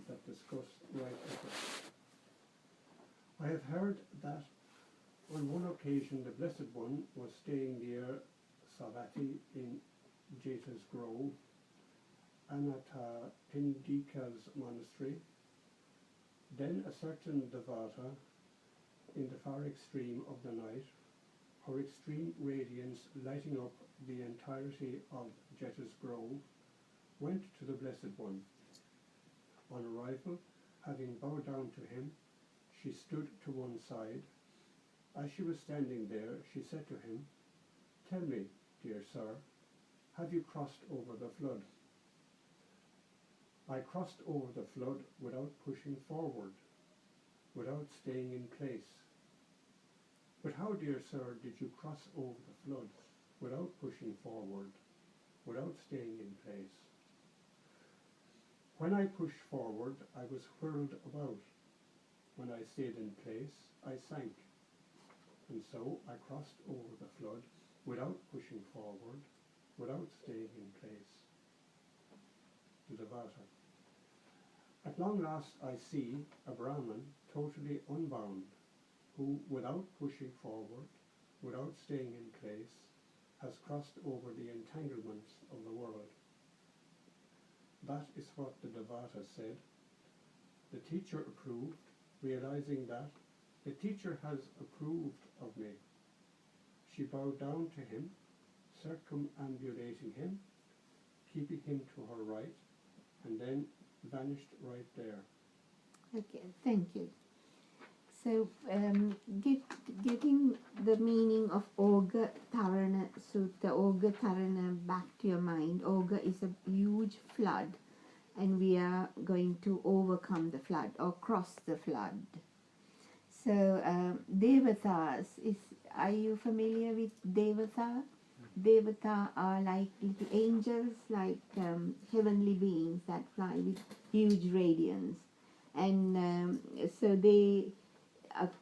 that discuss right effort. I have heard that on one occasion the Blessed One was staying near Savatthi in Jeta's Grove, Anathapindika's monastery. Then a certain devata, in the far extreme of the night, her extreme radiance lighting up the entirety of Jeta's Grove, went to the Blessed One. On arrival, having bowed down to him, she stood to one side. As she was standing there, she said to him, "Tell me, dear sir, have you crossed over the flood?" "I crossed over the flood without pushing forward, without staying in place." "But how, dear sir, did you cross over the flood without pushing forward, without staying in place?" "When I pushed forward, I was whirled about. When I stayed in place, I sank. And so I crossed over the flood without pushing forward, without staying in place." The Devata: "At long last I see a Brahman totally unbound, who, without pushing forward, without staying in place, has crossed over the entanglements of the world." That is what the Devata said. The teacher approved, realizing that the teacher has approved of me. She bowed down to him, circumambulating him, keeping him to her right, and then vanished right there. Okay, thank you. So, getting the meaning of Ogha Tarana Sutta, Ogha Tarana, back to your mind. Ogha is a huge flood, and we are going to overcome the flood or cross the flood. So, devatas, are you familiar with devata? Devata are like little angels, like heavenly beings that fly with huge radiance. And so they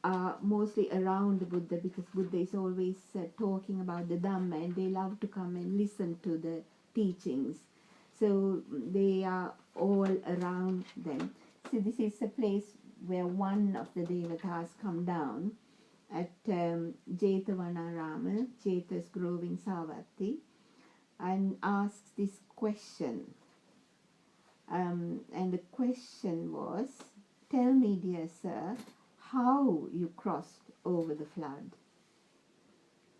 are mostly around the Buddha, because Buddha is always talking about the Dhamma, and they love to come and listen to the teachings. So they are all around them. So this is a place where one of the devatas come down at Jetavanarama, Jeta's Grove in Savatthi, and asks this question. And the question was, "Tell me, dear sir, how you crossed over the flood."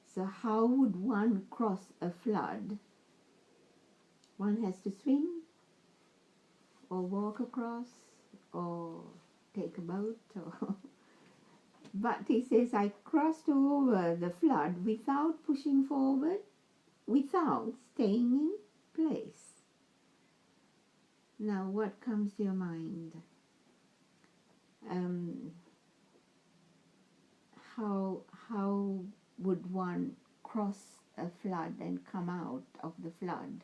So how would one cross a flood? One has to swim, or walk across, or take a boat, or but he says, "I crossed over the flood without pushing forward, without staying in place." Now, what comes to your mind? How would one cross a flood and come out of the flood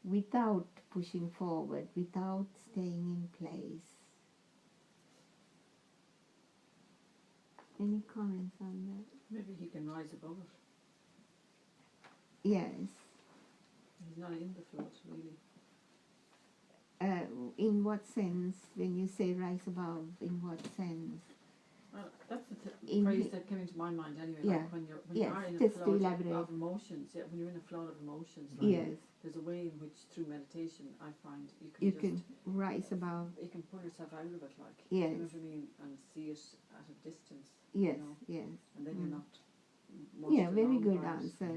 without pushing forward, without staying in place? Any comments on that? Maybe he can rise above it. Yes. He's not in the flood, really. In what sense? When you say rise above, in what sense? Well, that's the phrase that came into my mind anyway. Yeah. Like when you Yes, are in a just to flood elaborate. of emotions, when you're in a flood of emotions, like, Yes. there's a way in which through meditation I find You can rise above. You can pull yourself out of it, like, Yes. you know what I mean, and see it at a distance. Yes, you know? yes. And then you're not. Yeah, very along good by it. answer.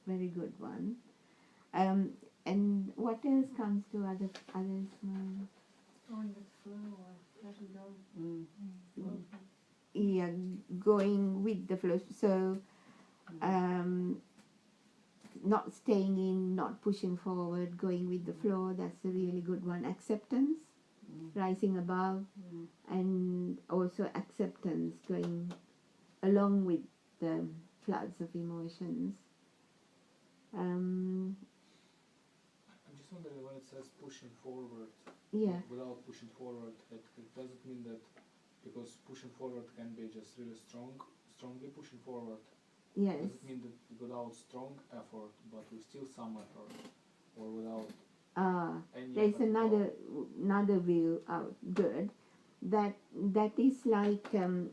Very good one. And what else comes to others' mind? Going with the flow or letting go. Yeah, going with the flow. So, not staying in, not pushing forward, going with the flow. That's a really good one. Acceptance, rising above, and also acceptance, going along with the floods of emotions. I'm just wondering, when it says pushing forward, Yeah. without pushing forward, it doesn't mean that because pushing forward can be just really strongly pushing forward. Yes. Does it mean that without strong effort, but with still some effort, or without any There's other another view out. Good. That is like you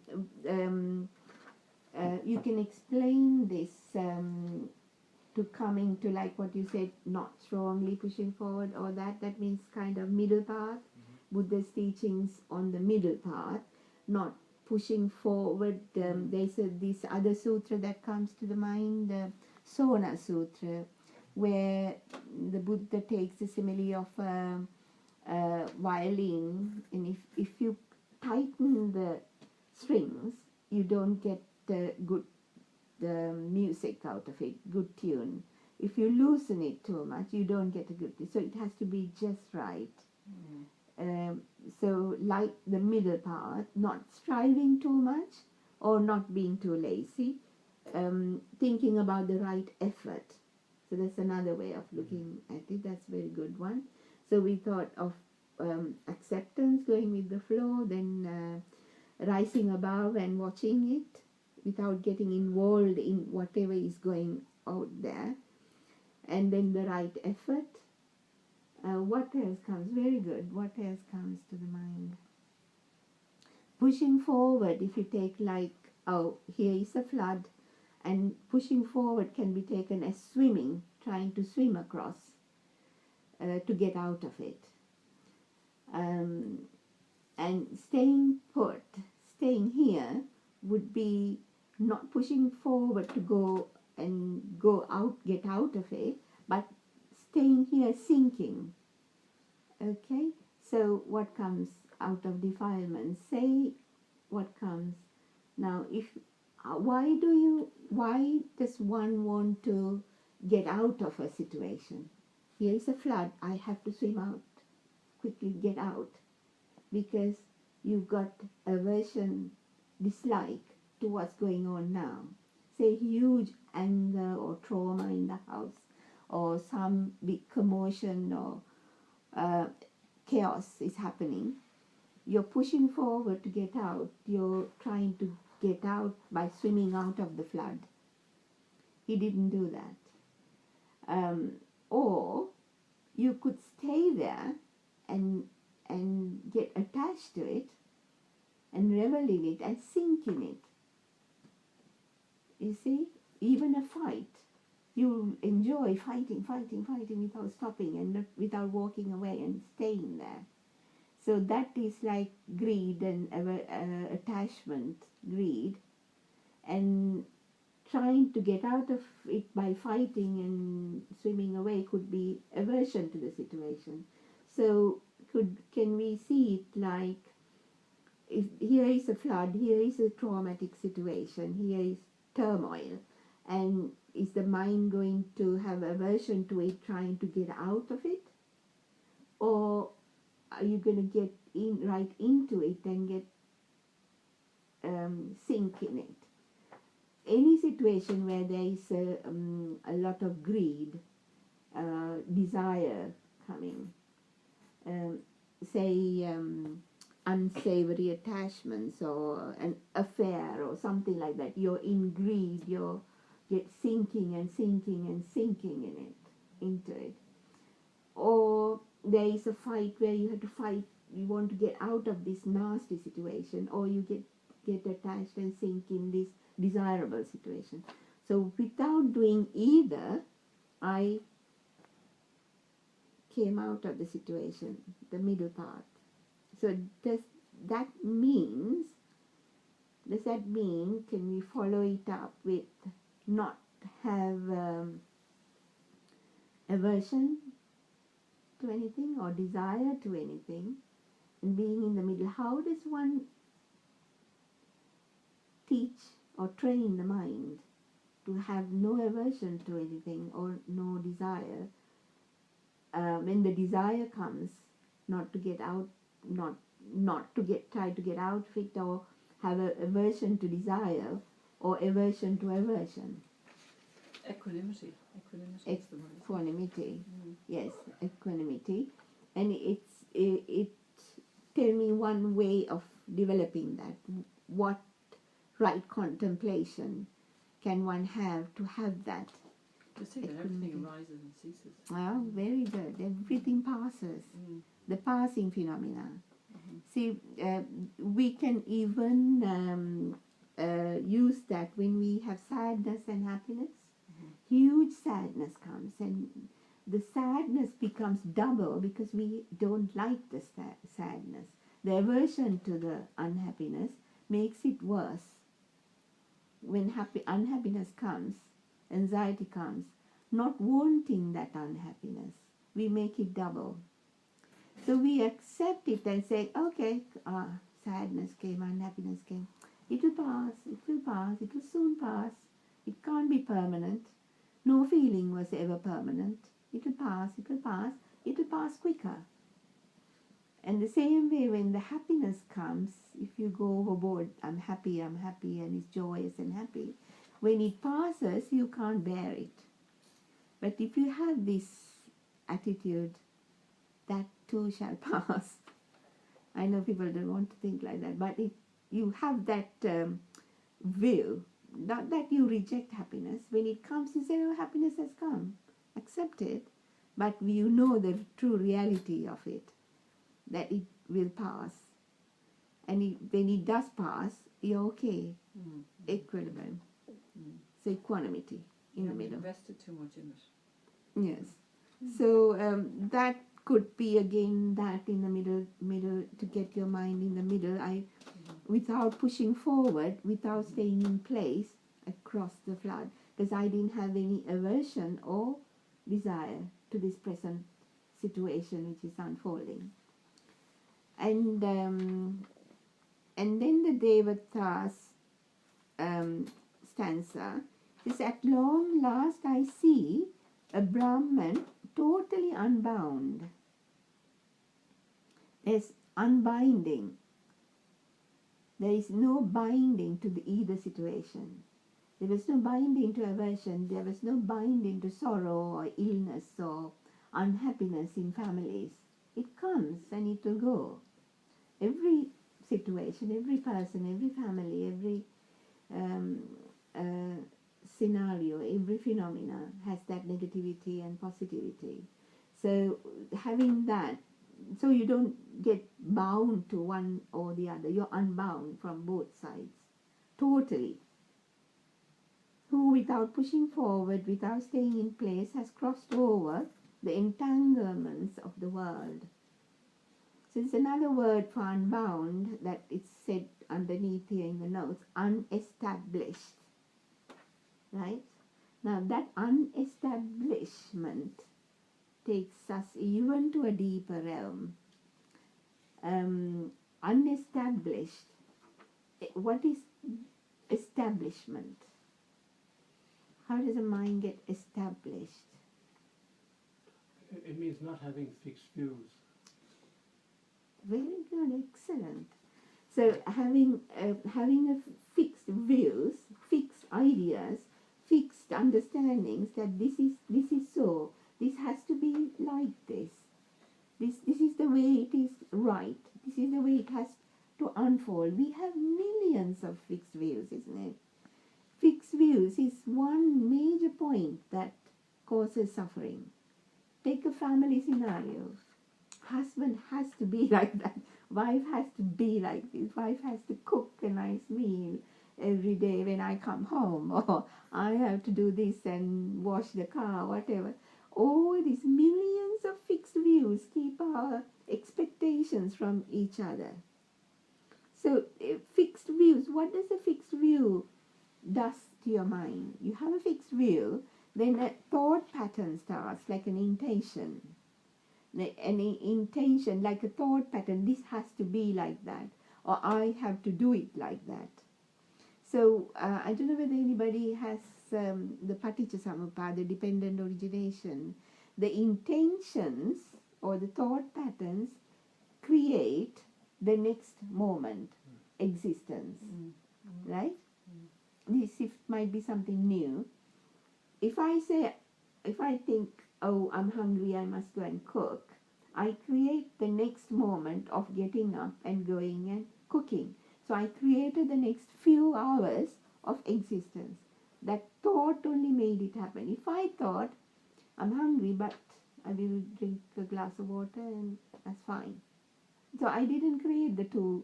can explain this to coming to like what you said, not strongly pushing forward, or that means kind of middle path. Buddha's teachings on the middle path, not pushing forward. There's this other sutra that comes to the mind, the Sona Sutra, where the Buddha takes the simile of a violin, and if you tighten the strings, you don't get the good music out of it, good tune. If you loosen it too much, you don't get a good tune. So it has to be just right. So like the middle part, not striving too much or not being too lazy, thinking about the right effort. So that's another way of looking at it. That's a very good one. So we thought of acceptance, going with the flow, then rising above and watching it without getting involved in whatever is going out there, and then the right effort. What else comes? Very good. What else comes to the mind? Pushing forward, if you take like, oh, here is a flood, and pushing forward can be taken as swimming, trying to swim across to get out of it. And staying put, staying here would be not pushing forward to go out, get out of it, but staying here, sinking. Okay, so what comes out of defilement? Say what comes now. If why does one want to get out of a situation? Here is a flood. I have to swim out, quickly get out, because you've got aversion, dislike to what's going on now. Say huge anger or trauma in the house, or some big commotion or chaos is happening. You're pushing forward to get out. You're trying to get out by swimming out of the flood. He didn't do that. Or you could stay there and get attached to it and revel in it and sink in it. You see, even a fight, you enjoy fighting without stopping and without walking away and staying there. So that is like greed and attachment, greed, and trying to get out of it by fighting and swimming away could be aversion to the situation. So can we see it like, if here is a flood, here is a traumatic situation, here is turmoil, and is the mind going to have aversion to it, trying to get out of it? Or are you going to get right into it and get sink in it? Any situation where there is a lot of greed, desire coming, say unsavory attachments or an affair or something like that, you're in greed, you're sinking in it, into it. Or there is a fight where you have to fight, you want to get out of this nasty situation, or you get attached and sink in this desirable situation. So without doing either, I came out of the situation, the middle path. So does that mean, can we follow it up with not have aversion to anything or desire to anything, and being in the middle? How does one teach or train the mind to have no aversion to anything or no desire? When the desire comes, not to get out, try to get out of it, or have a aversion to desire or aversion to aversion. Equanimity. Equanimity is the word. Equanimity. Yes, equanimity. And it tell me one way of developing that. What right contemplation can one have to have that? To see that everything arises and ceases. Well, very good. Everything passes. The passing phenomena. See, we can even use that when we have sadness and happiness. Huge sadness comes, and the sadness becomes double because we don't like the sadness. The aversion to the unhappiness makes it worse. When unhappiness comes, anxiety comes, not wanting that unhappiness, we make it double. So we accept it and say, okay, sadness came, unhappiness came. It will pass, it will pass, it will soon pass. It can't be permanent. No feeling was ever permanent. It will pass, it will pass, it will pass quicker. And the same way when the happiness comes, if you go overboard, I'm happy, and it's joyous and happy. When it passes, you can't bear it. But if you have this attitude, that too shall pass. I know people don't want to think like that, but if you have that view, not that you reject happiness. When it comes, you say, oh, happiness has come. Accept it, but you know the true reality of it, that it will pass. And when it does pass, you're okay. Equilibrium. So equanimity in the middle. Invested too much in it. Yes. So that could be again that in the middle to get your mind in the middle. Without pushing forward, without staying in place across the flood, because I didn't have any aversion or desire to this present situation which is unfolding. And then the Devata's stanza is, at long last I see a Brahman totally unbound. There's unbinding. There is no binding to either situation. There was no binding to aversion. There was no binding to sorrow or illness or unhappiness in families. It comes and it will go. Every situation, every person, every family, every scenario, every phenomena has that negativity and positivity. So having that, so you don't get bound to one or the other. You're unbound from both sides, totally. Who, without pushing forward, without staying in place, has crossed over the entanglements of the world. So it's another word for unbound that it's said underneath here in the notes, unestablished. Right? Now that unestablishment takes us even to a deeper realm. Unestablished. What is establishment? How does a mind get established? It means not having fixed views. Very good, excellent. So having a fixed views, fixed ideas, fixed understandings that this is so. This has to be like this. This is the way it is right. This is the way it has to unfold. We have millions of fixed views, isn't it? Fixed views is one major point that causes suffering. Take a family scenario. Husband has to be like that. Wife has to be like this. Wife has to cook a nice meal every day when I come home. Or I have to do this and wash the car, whatever. All these millions of fixed views keep our expectations from each other. So fixed views, what does a fixed view does to your mind? You have a fixed view, then a thought pattern starts like an intention. An intention, like a thought pattern, this has to be like that, or I have to do it like that. So I don't know whether anybody has the Paticcasamuppada, the dependent origination. The intentions or the thought patterns create the next moment, existence, right? This might be something new. If I think, oh, I'm hungry, I must go and cook, I create the next moment of getting up and going and cooking. So I created the next few hours of existence. That thought only made it happen. If I thought, I'm hungry, but I will drink a glass of water and that's fine. So I didn't create the 2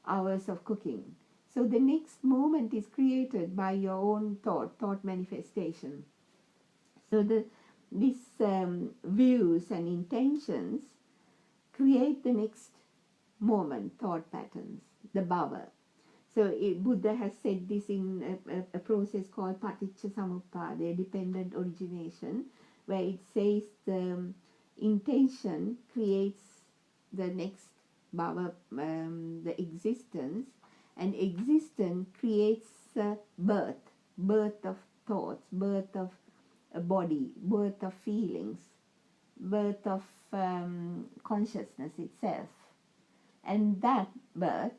hours of cooking. So the next moment is created by your own thought manifestation. So these views and intentions create the next moment, thought patterns, the bhava. So Buddha has said this in a process called paticca samuppada, dependent origination, where it says the intention creates the next bhava, the existence, and existence creates birth of thoughts, birth of a body, birth of feelings, birth of consciousness itself. And that birth,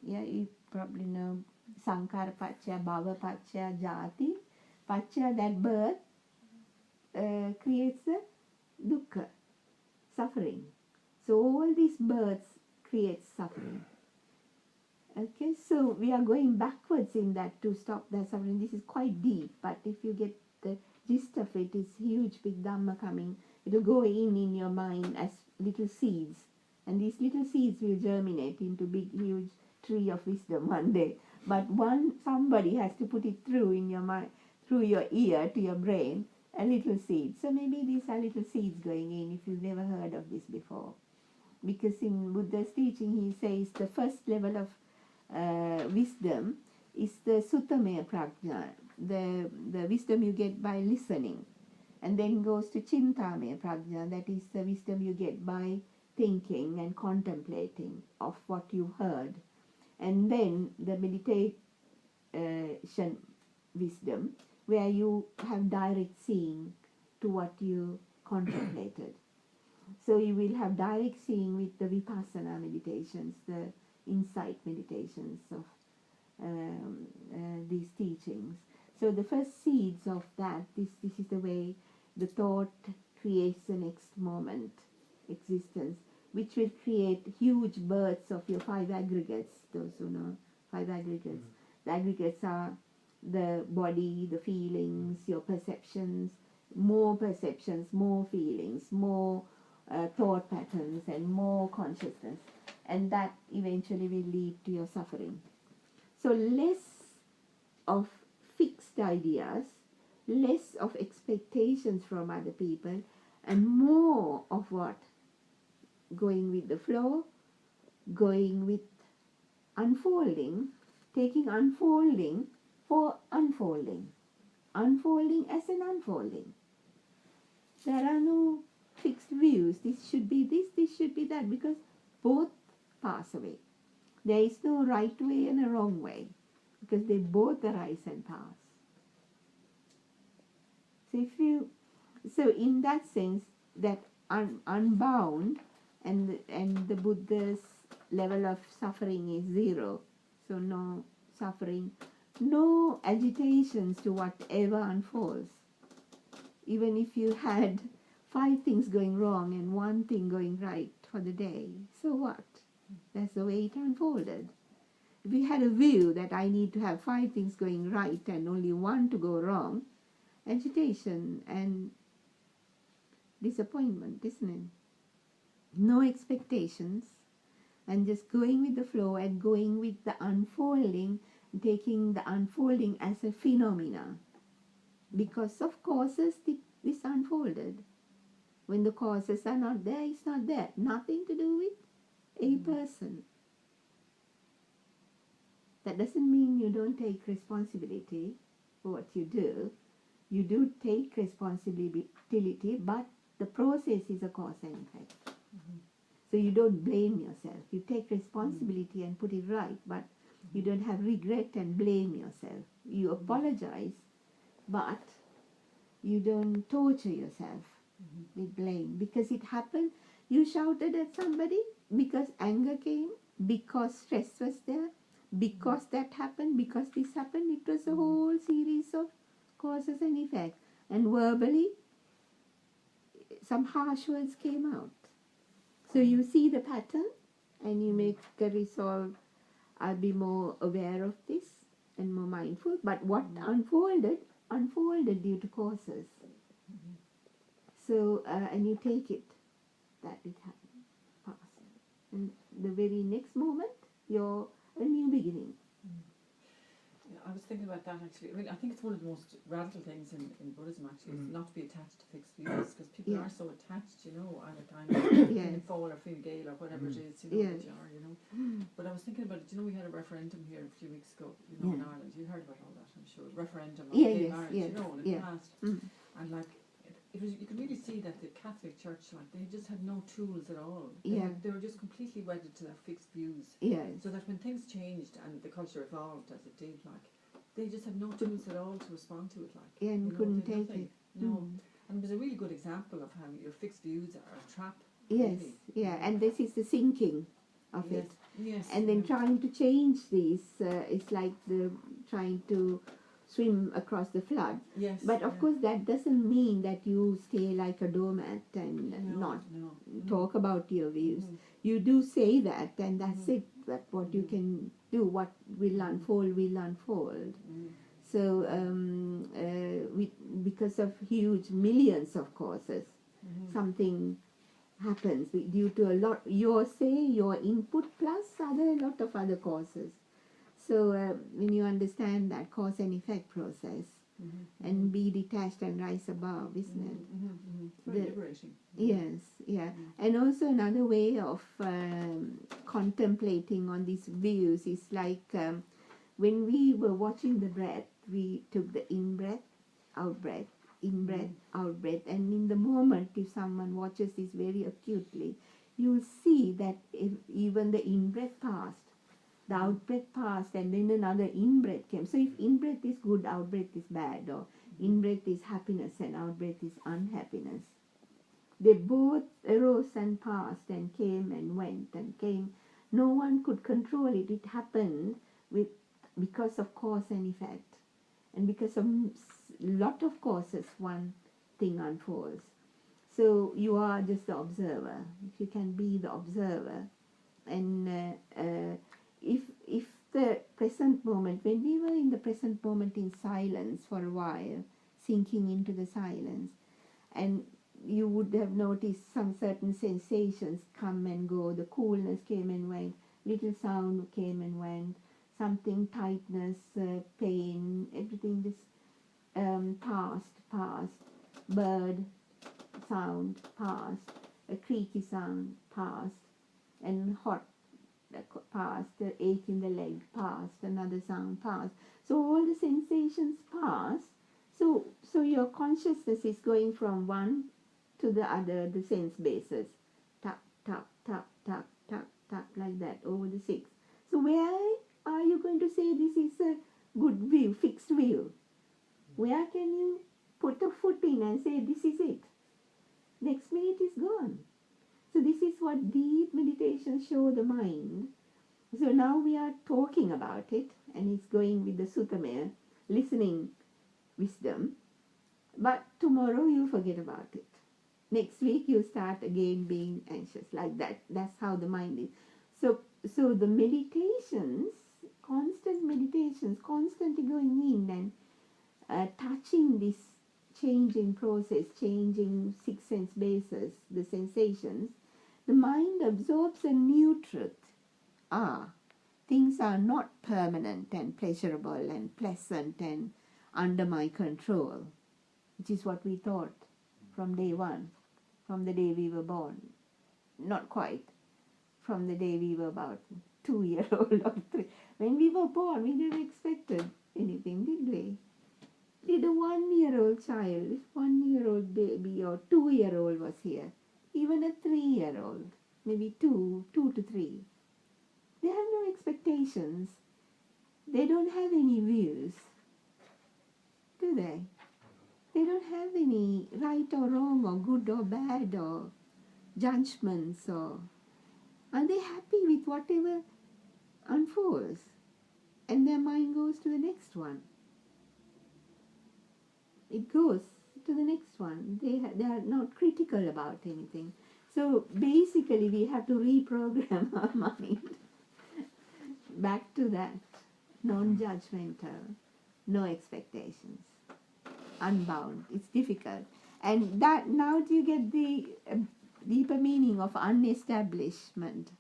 you probably know, sankara pacca, bhava pacca, jati pacca, that birth creates a dukkha, suffering. So all these births create suffering. Okay, so we are going backwards in that to stop the suffering. This is quite deep, but if you get the gist of it, it's huge big Dhamma coming. It will go in your mind as little seeds, and these little seeds will germinate into big huge tree of wisdom one day. But somebody has to put it through in your mind, through your ear to your brain, a little seed. So maybe these are little seeds going in if you've never heard of this before. Because in Buddha's teaching, he says the first level of wisdom is the suttamaya prajna, the wisdom you get by listening, and then goes to chintamaya prajna, that is the wisdom you get by thinking and contemplating of what you heard, and then the meditation wisdom, where you have direct seeing to what you contemplated. So you will have direct seeing with the vipassana meditations, the insight meditations of these teachings. So the first seeds of that, this is the way the thought creates the next moment, existence, which will create huge births of your 5 aggregates. Those who know 5 aggregates. The aggregates are the body, the feelings, your perceptions, more feelings, more thought patterns, and more consciousness. And that eventually will lead to your suffering. So less of fixed ideas, less of expectations from other people, and more of what? Going with the flow, going with unfolding, taking unfolding for unfolding. Unfolding as an unfolding. There are no fixed views. This should be this should be that, because both pass away. There is no right way and a wrong way, because they both arise and pass. So in that sense, that unbound and the Buddha's level of suffering is 0. So no suffering, no agitations to whatever unfolds. Even if you had 5 things going wrong and 1 thing going right for the day, so what? That's the way it unfolded. If you had a view that I need to have 5 things going right and only 1 to go wrong, agitation and disappointment, isn't it? No expectations, and just going with the flow and going with the unfolding, taking the unfolding as a phenomena. Because of causes, this unfolded. When the causes are not there, it's not there. Nothing to do with a person. That doesn't mean you don't take responsibility for what you do. You do take responsibility, but the process is a cause and effect. So you don't blame yourself. You take responsibility and put it right, but you don't have regret and blame yourself. You apologize, but you don't torture yourself with blame. Because it happened, you shouted at somebody because anger came, because stress was there, because that happened, because this happened. It was a whole series of causes and effects. And verbally, some harsh words came out. So you see the pattern and you make a resolve, I'll be more aware of this. and more mindful. But what unfolded due to causes. So, and you take it that it happened, past. And the very next moment, you're a new beginning. Yeah, I was thinking about that actually. I mean, I think it's one of the most radical things in Buddhism actually, is not to be attached to fixed views, because people Yeah. are so attached, you know, either kind Yes. feeling full or feeling gale or whatever it is, you know, Yes. that you are, you know. But I was thinking about it, you know, we had a referendum here a few weeks ago, you know, in Yeah. Ireland. You heard about all that, I'm sure. Referendum on Yeah, gay yes, marriage, yes, you know, and it yeah. passed. Mm. And like, it was, you could really see that the Catholic Church, like, they just had no tools at all. Yeah. They were just completely wedded to their fixed views. Yes. So that when things changed and the culture evolved as it did, like, they just had no tools at all to respond to it, like. Yeah, and you know, couldn't they had take nothing. it. No. Mm. And it was a really good example of how your fixed views are a trap. Yes, really. yeah, and this is the sinking of Yes. it. Yes. And then yeah. trying to change these, it's like the trying to swim across the flood. Yes. But of yeah. course, that doesn't mean that you stay like a doormat and No, not no. talk about your views. Mhm. You do say that, and that's Mhm. it. That what you Mhm. can do, what will unfold, will unfold. Mm. So, because of huge millions of causes, Mhm. something happens due to a lot. Your input plus a lot of other causes. So when you understand that cause and effect process, Mhm. and be detached and rise above, isn't it? Mhm. Mhm. It's very The- liberating. Yes, yeah. And also another way of contemplating on these views is like when we were watching the breath, we took the in-breath, out-breath, in-breath, out-breath. And in the moment, if someone watches this very acutely, you'll see that if even the in-breath passed, the out-breath passed, and then another in-breath came. So if in-breath is good, out-breath is bad, or in-breath is happiness and out-breath is unhappiness. They both arose and passed and came and went and came. No one could control it. It happened because of cause and effect. And because of lot of causes, one thing unfolds. So you are just the observer. If you can be the observer. And if the present moment, when we were in the present moment in silence for a while, sinking into the silence, and you would have noticed some certain sensations come and go. The coolness came and went, little sound came and went, something, tightness, pain, everything this passed, bird sound passed, a creaky sound passed, and hot passed, the ache in the leg passed, another sound passed. So all the sensations pass. So your consciousness is going from one to the other, the sense bases. Tap, tap, tap, tap, tap, tap, like that over the six. So where are you going to say this is a good view, fixed view? Where can you put a foot in and say this is it? Next minute is gone. So this is what deep meditation show the mind. So now we are talking about it, and it's going with the Suttamaya, listening wisdom. But tomorrow you forget about it. Next week you start again being anxious, like that. That's how the mind is. So the meditations, constant meditations, constantly going in and touching this changing process, changing six sense bases, the sensations, the mind absorbs a new truth. Things are not permanent and pleasurable and pleasant and under my control, which is what we thought from day one, from the day we were born. Not quite. From the day we were about 2-year-old or 3. When we were born, we never expected anything, did we? Did a 1-year-old child, if 1-year-old baby or 2-year-old was here, even a 3-year-old, maybe 2 to 3, they have no expectations. They don't have any views, do they? They don't have any right or wrong or good or bad or judgments, or are they happy with whatever unfolds? And their mind goes to the next one. It goes to the next one. They are not critical about anything. So basically we have to reprogram our mind back to that. non-judgmental, no expectations, unbound. It's difficult. And that now do you get the deeper meaning of unestablishment?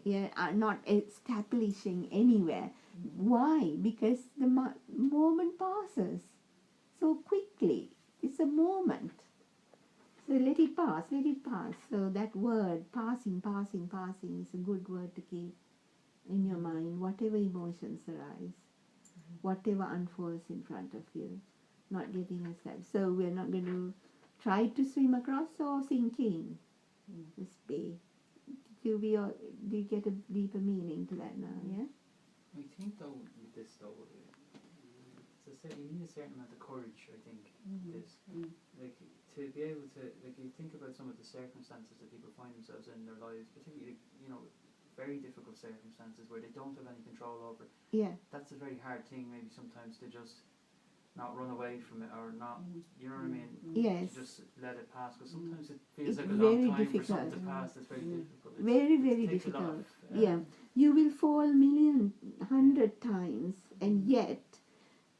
Yeah, not establishing anywhere. Why? Because the moment passes so quickly. It's a moment. So let it pass, let it pass. So that word, passing, passing, passing, is a good word to keep in your mind, whatever emotions arise, whatever unfolds in front of you, not getting established. So we're not going to try to swim across or sink in. Just be. Do you get a deeper meaning to that now, yeah? I think though, with this though, to say you need a certain amount of courage, I think, this. Like, to be able to, like, you think about some of the circumstances that people find themselves in their lives, particularly, you know, very difficult circumstances where they don't have any control over. Yeah. That's a very hard thing maybe sometimes to just not run away from it or not, you know what I mean? Yes. To just let it pass, because sometimes it feels It's like a very long time difficult. for something to pass. It's very difficult. Very, very it takes a lot difficult. of, Yeah. You will fall 100 times, and yet,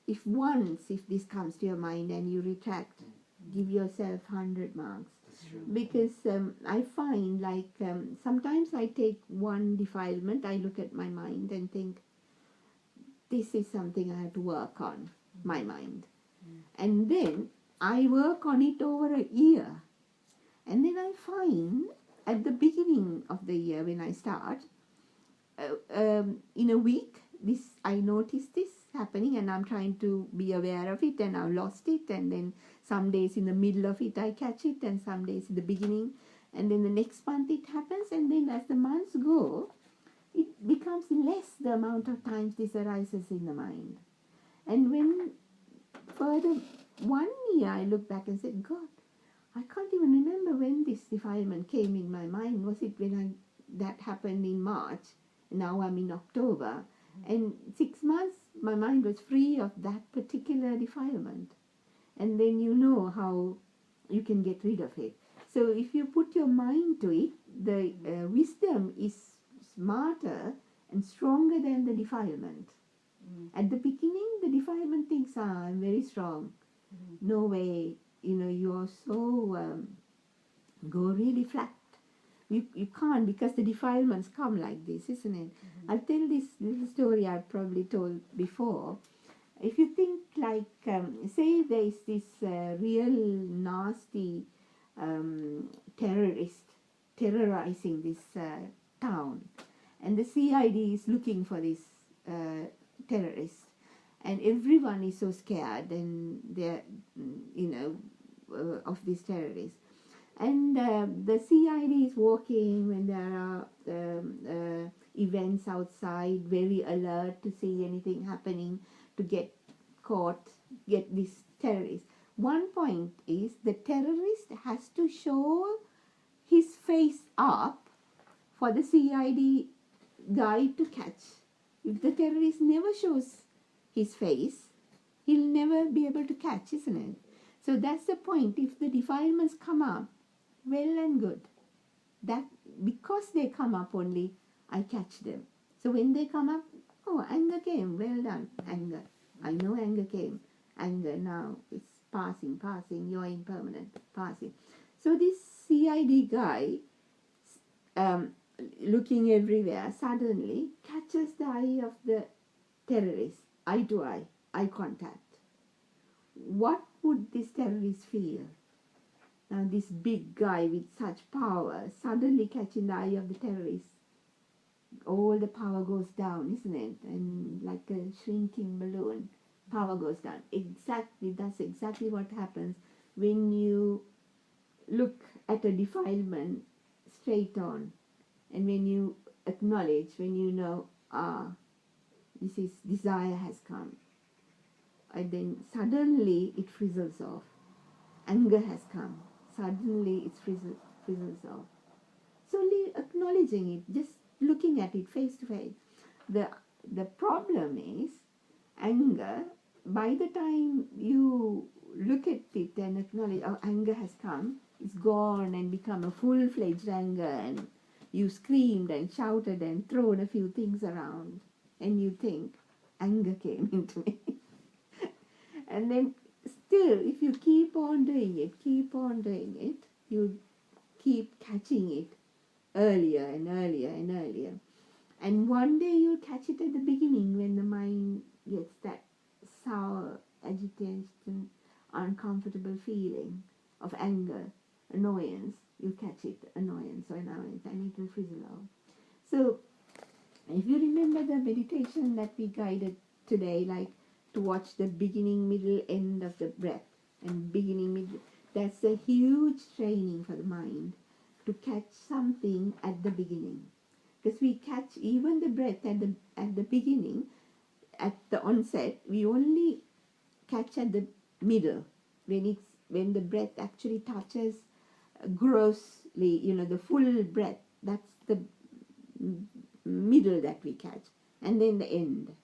if this comes to your mind and you retract, give yourself 100 marks. That's true. Because I find like sometimes I take one defilement, I look at my mind and think, this is something I have to work on, my mind. And then I work on it over a year. And then I find at the beginning of the year when I start, in a week, I notice this happening and I'm trying to be aware of it, and I've lost it, and then some days in the middle of it I catch it, and some days in the beginning, and then the next month it happens, and then as the months go, it becomes less the amount of times this arises in the mind. And when further 1 year I look back and say, God, I can't even remember when this defilement came in my mind. Was it when that happened in March? Now I'm in October. And 6 months, my mind was free of that particular defilement. And then you know how you can get rid of it. So if you put your mind to it, the wisdom is smarter and stronger than the defilement. At the beginning, the defilement thinks, I'm very strong. No way, you are so, go really flat. You can't, because the defilements come like this, isn't it? I'll tell this little story I've probably told before. If you think like, say there is this real nasty terrorist terrorizing this town, and the CID is looking for this terrorist, and everyone is so scared, and they're, of this terrorist. And the CID is walking when there are events outside, very alert to see anything happening, to get this terrorist. One point is the terrorist has to show his face up for the CID guy to catch. If the terrorist never shows his face, he'll never be able to catch, isn't it? So that's the point. If the defilements come up, well and good. That because they come up only, I catch them. So when they come up, oh, anger came, well done, anger. I know anger came. Anger now, it's passing, you're impermanent, passing. So this CID guy, looking everywhere, suddenly catches the eye of the terrorist, eye to eye contact. What would this terrorist feel? Now this big guy with such power suddenly catching the eye of the terrorist, all the power goes down, isn't it? And like a shrinking balloon, power goes down. Exactly, that's exactly what happens when you look at a defilement straight on, and when you acknowledge, when you know, desire has come, and then suddenly it frizzles off. Anger has come. Suddenly it frizzles off. So acknowledging it, just looking at it face to face. The problem is anger. By the time you look at it and acknowledge, anger has come, it's gone and become a full-fledged anger, and you screamed and shouted and thrown a few things around, and you think, anger came into me. And then still, if you keep on doing it, you keep catching it earlier and earlier and earlier. And one day you'll catch it at the beginning when the mind gets that sour, agitation, uncomfortable feeling of anger, annoyance. You catch it, annoyance, and it will fizzle out. So, if you remember the meditation that we guided today, like to watch the beginning, middle, end of the breath, and beginning, middle, that's a huge training for the mind to catch something at the beginning. Because we catch even the breath at the beginning, at the onset, we only catch at the middle, when the breath actually touches grossly, the full breath. That's the middle that we catch, and then the end,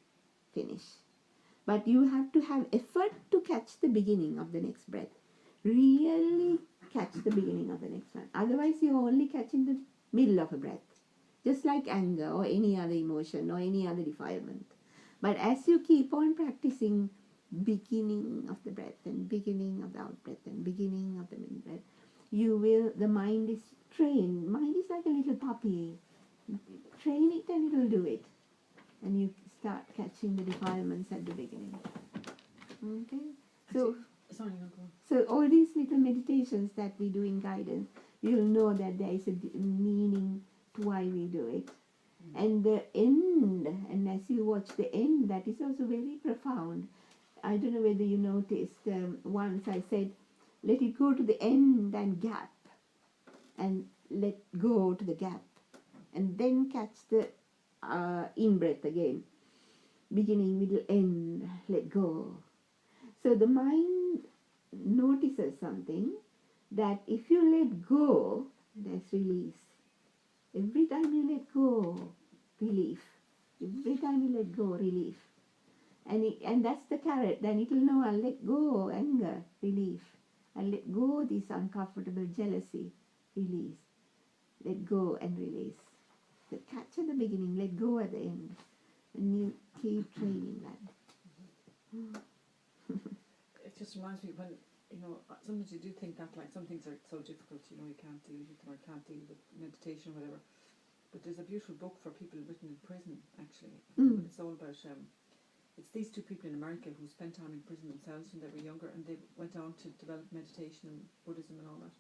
finish. But you have to have effort to catch the beginning of the next breath. Really catch the beginning of the next one. Otherwise, you're only catching the middle of a breath, just like anger or any other emotion or any other defilement. But as you keep on practicing beginning of the breath and beginning of the out breath and beginning of the middle breath, the mind is trained. Mind is like a little puppy. Train it and it will do it. And you start catching the defilements at the beginning. Okay? So, Sorry, no, go on. so all these little meditations that we do in guidance, you'll know that there is a meaning to why we do it. And the end, and as you watch the end, that is also very profound. I don't know whether you noticed, once I said, let it go to the end and gap, and let go to the gap, and then catch the in-breath again. Beginning, middle, end, let go. So the mind notices something, that if you let go, there's release. Every time you let go, relief. Every time you let go, relief. And that's the carrot. Then it will know, I'll let go anger, relief. I'll let go this uncomfortable jealousy, release. Let go and release. So catch at the beginning, let go at the end. And you keep training that. It just reminds me when, sometimes you do think that like some things are so difficult, you can't deal with them or can't deal with meditation or whatever. But there's a beautiful book for people written in prison, actually. It's all about, it's these two people in America who spent time in prison themselves when they were younger, and they went on to develop meditation and Buddhism and all that.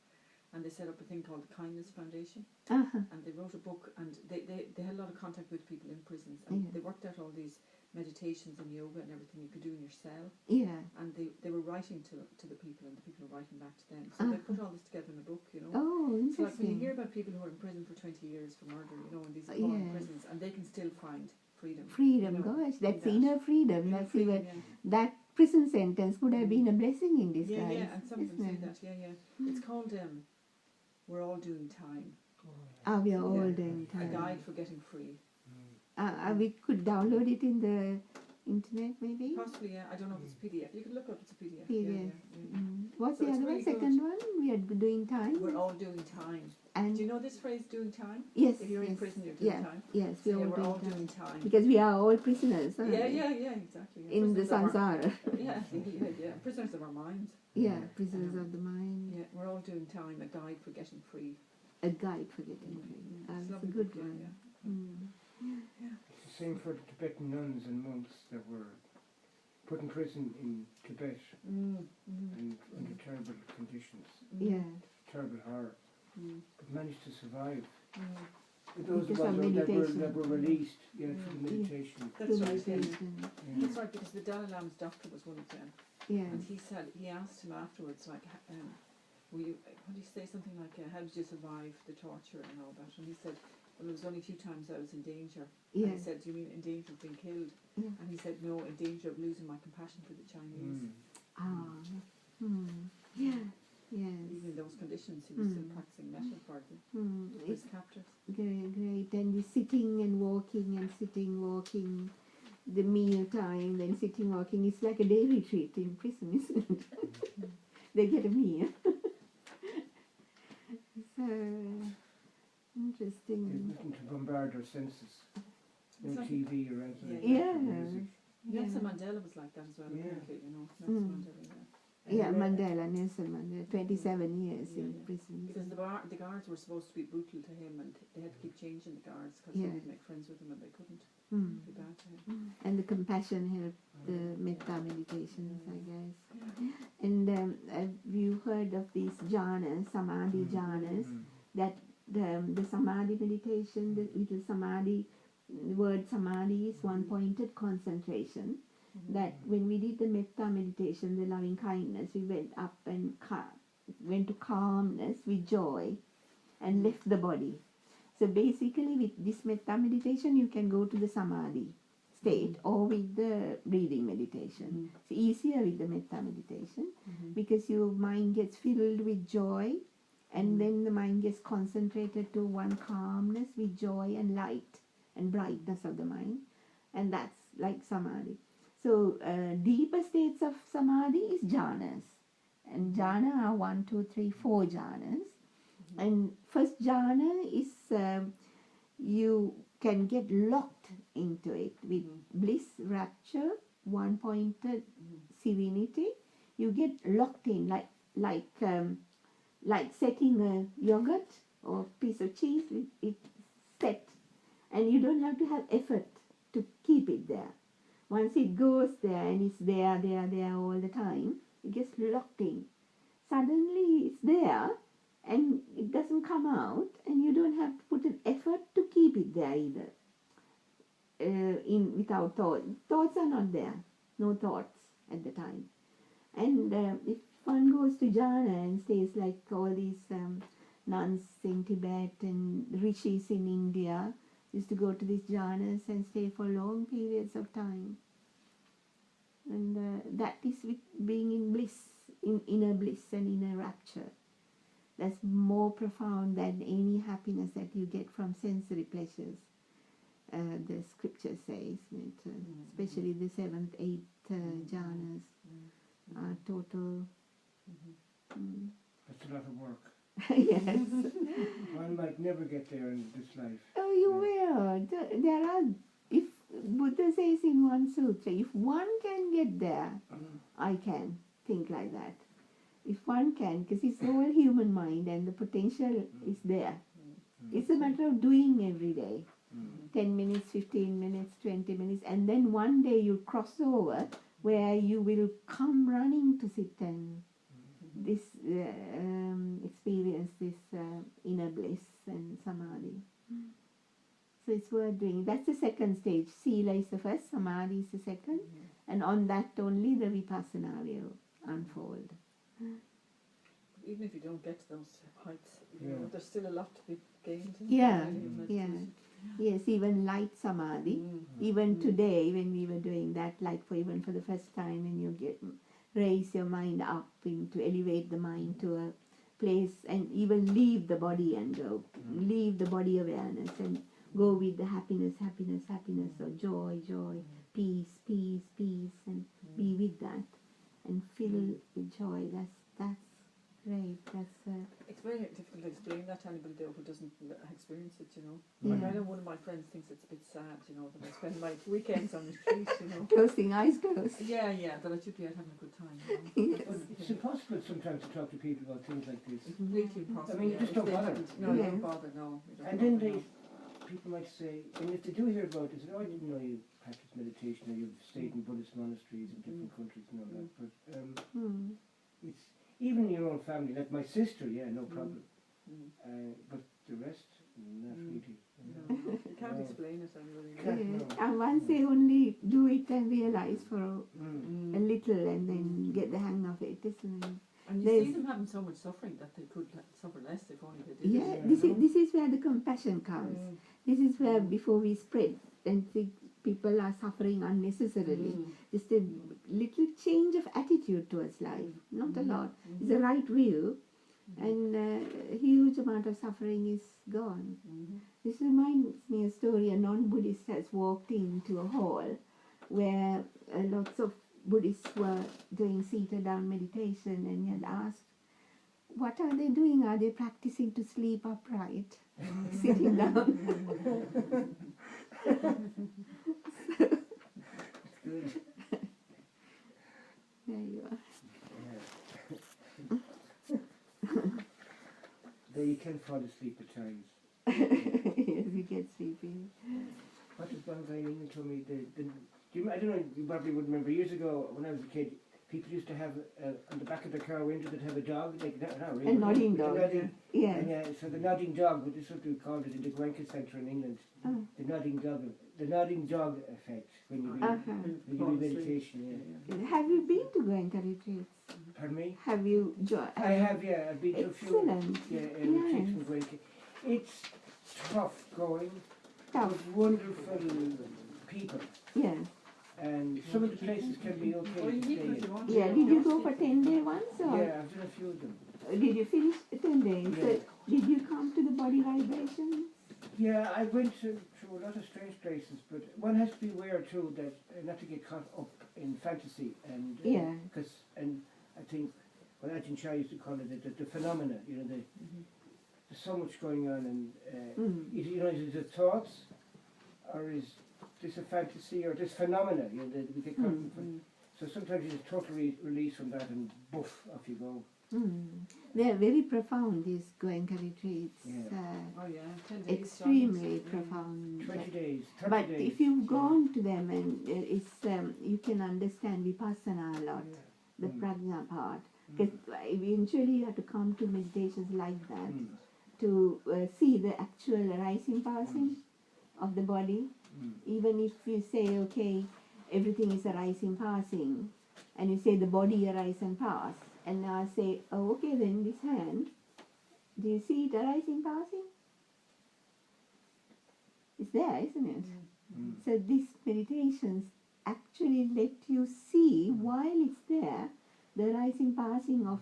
And they set up a thing called the Kindness Foundation. And they wrote a book, and they had a lot of contact with people in prisons, and they worked out all these meditations and yoga and everything you could do in your cell. Yeah. And they were writing to the people, and the people were writing back to them. So they put all this together in a book, Oh, interesting. So like when you hear about people who are in prison for 20 years for murder, in these appalling prisons, and they can still find freedom. Freedom, gosh, that's inner freedom. That's freedom, even that prison sentence could have been a blessing in disguise. Yeah, and some of them say that. Yeah. It's called We're All Doing Time. We are all doing time. A guide for getting free. We could download it in the internet, maybe. Possibly, yeah. I don't know if it's a PDF. You could look up. It's a PDF. PDF. Yeah. What's So the it's other one? really Second one. We are doing time. We're all doing time. And do you know this phrase, doing time? Yes. If you're in prison, you're doing time. Yes, So we're we're all doing doing time. Because we are all prisoners, aren't we? Yeah, exactly. Yeah. In the Prisoners of samsara. yeah. Prisoners of our minds. Yeah, prisoners of the mind. Yeah, we're all doing time. A guide for getting free. A guide for getting free. That's a good one. It's the same for the Tibetan nuns and monks that were put in prison in Tibet and under terrible conditions, Yeah. terrible horror, but managed to survive. But Because those of ones meditation. that were released through the meditation. That's right. Yeah. Meditation. That's right, because the Dalai Lama's doctor was one of them. Yeah. And he asked him afterwards, like, what do you say, something like, how did you survive the torture and all that? And he said, well, it was only a few times I was in danger. Yeah. And he said, do you mean in danger of being killed? Yeah. And he said, no, in danger of losing my compassion for the Chinese. Yeah. Yes. Even in those conditions, he was still practicing metta for his captors. Great. And the sitting and walking and sitting, walking, the meal time, then sitting, walking. It's like a day retreat in prison, isn't it? They get a meal. So interesting. There's nothing to bombard our senses. No It's like TV or anything. Yeah. Music. Nelson Mandela was like that as well, Yeah. apparently, you know. Nelson Mm. Mandela, yeah. Yeah, Mandela, Nelson Mandela, 27 years Yeah, in yeah. prison. Because the guards were supposed to be brutal to him, and they had to keep changing the guards because Yeah. they would make friends with him and they couldn't Mm. be bad to him. And the compassion helped the metta meditations, I guess. And have you heard of these jhanas, samadhi jhanas? That the samadhi meditation, the little samadhi, the word samadhi is one pointed concentration. That when we did the metta meditation, the loving kindness, we went up and went to calmness with joy and left the body. So basically with this metta meditation, you can go to the samadhi state or with the breathing meditation. It's easier with the metta meditation because your mind gets filled with joy, and then the mind gets concentrated to one calmness with joy and light and brightness of the mind, and that's like samadhi. So deeper states of samadhi is jhanas, and jhana are 1, 2, 3, 4 jhanas. And first jhana is you can get locked into it with bliss, rapture, one pointed serenity. You get locked in like setting a yogurt or piece of cheese. It's set, and you don't have to have effort to keep it there. Once it goes there and it's there all the time, it gets locked in. Suddenly it's there and it doesn't come out, and you don't have to put an effort to keep it there either. Without thought. Thoughts are not there. No thoughts at the time. And if one goes to jhana and stays like all these nuns in Tibet and rishis in India used to go to these jhanas and stay for long periods of time. And that is with being in bliss, in inner bliss and inner rapture. That's more profound than any happiness that you get from sensory pleasures. The scripture says, especially the 7th, 8th jhanas are total. That's a lot of work. Yes. One might never get there in this life. Oh, you will. There are, if Buddha says in one sutra, if one can get there, I can think like that. If one can, because it's all human mind and the potential is there. It's a matter of doing every day. 10 minutes, 15 minutes, 20 minutes, and then one day you'll cross over where you will come running to sit and this experience this inner bliss and samadhi. So it's worth doing. That's the second stage. Sila is the first, samadhi is the second, and on that only the vipassana will unfold. Even if you don't get to those heights, you know, there's still a lot to be gained. Yeah, yeah. Yes, even light samadhi. Even today, when we were doing that, like even for the first time, when you raise your mind up to elevate the mind to a place and even leave the body and go, leave the body awareness and go with the happiness, or joy, peace, and be with that and fill with joy. That's great. It's very difficult to explain that to anybody though who doesn't experience it, you know. Yeah. Like I know one of my friends thinks it's a bit sad, you know, that I spend my weekends on retreat, you know. Closing eyes closed. Yeah, that I should be out having a good time, you know. Yes. It's impossible sometimes to talk to people about things like this. It's completely impossible. I mean, you just don't bother. No, you Yeah. don't bother, no. You don't And then bother, no. people might say, and if they do hear about it, they say, oh, I didn't know you practice meditation or you've stayed in Buddhist monasteries in different countries and all that. But it's even your own family, like my sister, yeah, no problem. But the rest, not really. No, you can't explain it anyway. Can't, no. And once they only do it and realize for a little and then get the hang of it, isn't it? And you There's- see them having so much suffering that they could suffer less if only they did Yeah, it. this is where the compassion comes. This is where before we spread and think people are suffering unnecessarily. Just a little change of attitude towards life, not a lot. It's the right view, and a huge amount of suffering is gone. This reminds me of a story. A non-Buddhist has walked into a hall where lots of Buddhists were doing seated down meditation, and he had asked, what are they doing? Are they practicing to sleep upright? Sitting down. fall asleep at times. Yes, you get sleepy. What is one guy in England told me? I don't know, you probably would remember, years ago when I was a kid, people used to have on the back of the car window they'd have a dog, like not really, A nodding but dog. a nodding, Yes. and so the nodding dog, but this is what we called it in the Gwenka Centre in England. Oh. The nodding dog effect when you Uh-huh. when you do meditation. Yeah. Have you been to Goenka retreats? Pardon me? Have you joined? I have, yeah. I've been to a few Excellent. retreats in Gwenka. It's tough going, Tough. but wonderful people, Yes. and some of the places can be okay Well, you to need stay what you in. want. Yeah. Did you go for 10-day once or Yeah, I've done a few of them. did you finish 10 days? Yeah. So did you come to the body vibrations? Yeah, I went through a lot of strange places, but one has to be aware too that not to get caught up in fantasy and Yeah. and I think what Ajahn Chah used to call it the phenomena. You know, there's so much going on, and is it thoughts, or is this a fantasy, or this phenomena? You know, that we get caught up in. So sometimes you just totally release from that, and boof, off you go. They are very profound, these Goenka retreats. Yeah. Oh yeah, 10 days. Extremely John. profound. 20 days, 30 But days. if you've gone to them, and you can understand vipassana a lot, the prajna part. Because eventually you have to come to meditations like that to see the actual arising passing of the body. Even if you say, okay, everything is arising passing, and you say the body arise and pass, and now I say, oh, okay, then this hand, do you see it arising passing? It's there, isn't it? So these meditations actually let you see while it's there the rising passing of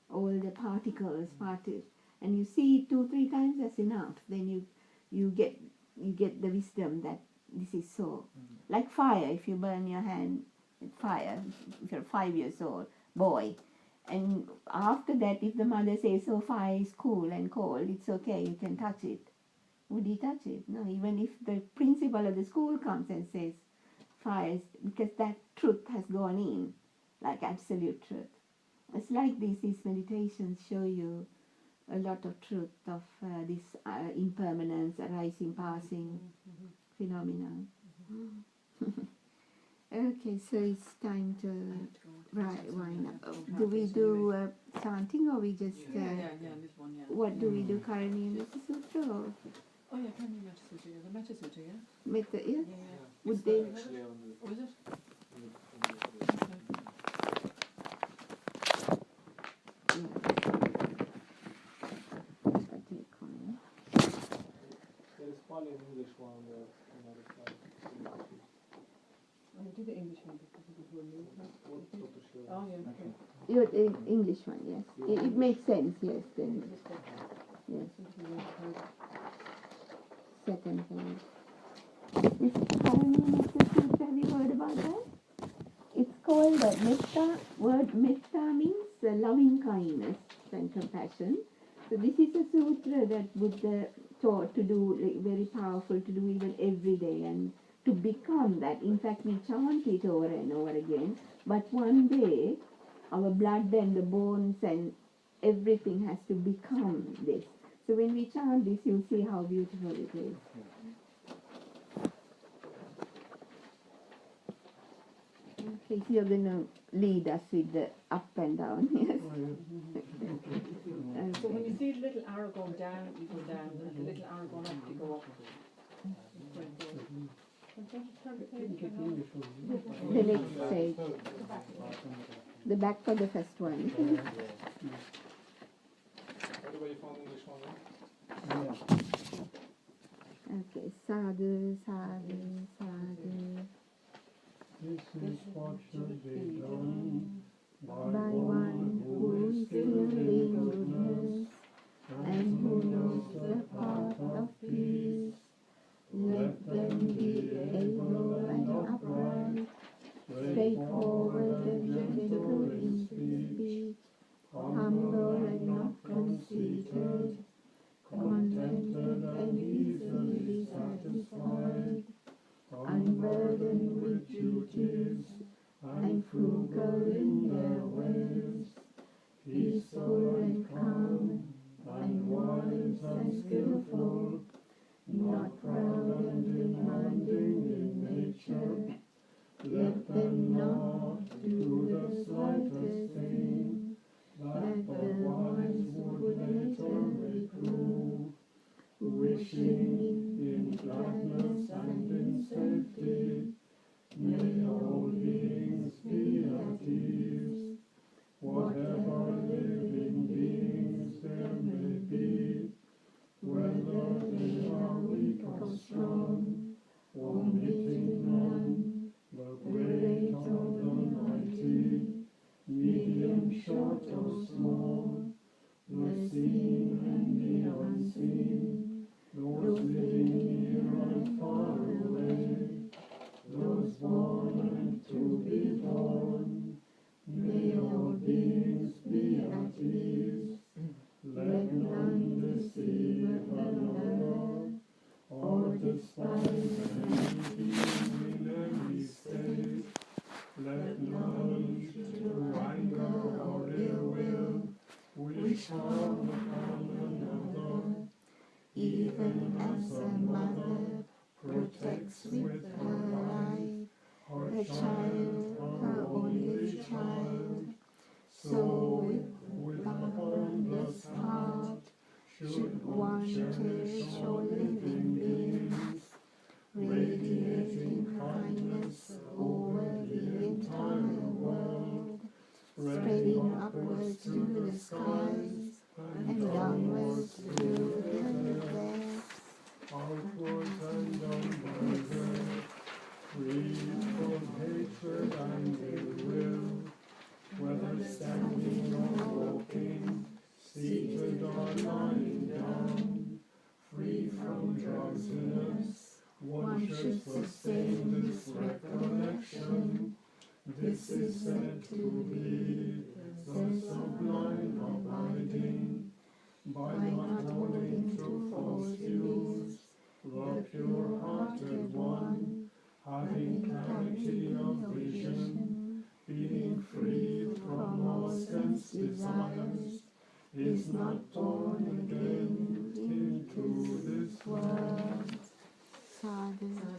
all the particles, and you see it 2-3 times, that's enough. Then you get the wisdom that this is so. Like fire, if you burn your hand with fire, if you're 5 years old boy, and after that, if the mother says, "Oh, fire is cool and cold, it's okay, you can touch it," would he touch it? No. Even if the principal of the school comes and says, "Fire," because that truth has gone in, like absolute truth. It's like these meditations show you a lot of truth of this impermanence, arising, passing phenomenon. Okay, so it's time to wind up. Do we do chanting, or we just Yeah, this one, yeah. what do we do currently in the sutra? Or Oh yeah, can you Metta Sutra? The Metta Sutra, yeah? metta, yeah? Yeah. Would they? Actually, on the, Was it? there is Pali and English one on the other side. Oh, you did the English one because it was new. What Dr. Shiva? Oh yeah, okay. Your English one, yes. It makes sense, yes. Then yes, second page. This Karani Metta Sutra, have you heard about that? It's called metta. Word metta means loving kindness and compassion. So this is a sutra that Buddha taught to do, like, very powerful to do even every day, and to become that. In fact, we chant it over and over again. But one day, our blood and the bones and everything has to become this. So when we chant this, you'll see how beautiful it is. Okay, so you're going to lead us with the up and down, yes? So when you see the little arrow going down, you go down, and the little arrow going up, you go up. The next page. The back of the first one. Everybody found English one, right? Okay, sadhu, sadhu, sadhu. This is what should be done By one who is still in goodness and who knows the path of peace. Let them be able and upright, straightforward and gentle in speech, humble and not conceited, contented and easily be satisfied, unburdened with duties, and frugal in their ways, peaceful and calm, and proud and demanding in nature, let them not do the slightest thing that the wise would later reprove, wishing in gladness and in safety, may all beings be at ease. Whatever living beings there may be, whether they are weak or strong, omitting none, the great or the mighty, medium, short or small, the seen and the unseen, those living near and far away, those born and to be born, may all beings be at ease. Let none deceive another, or despise any being in any state. Let none through anger or ill will wish harm upon another, even as a mother protects with her life her child, her only child. So with a harmless heart should one cherish all living beings, radiating kindness over the entire world, spreading upwards to the skies and downwards to the depths, outwards and downwards earth, free from hatred and ill will, whether standing or walking, seated or lying down, free from drowsiness, one should sustain this recollection. This is said to be the sublime abiding, by not holding to false views, the pure-hearted one, having clarity of vision, being free from all sense desires, is not born again into this world. Sadhu.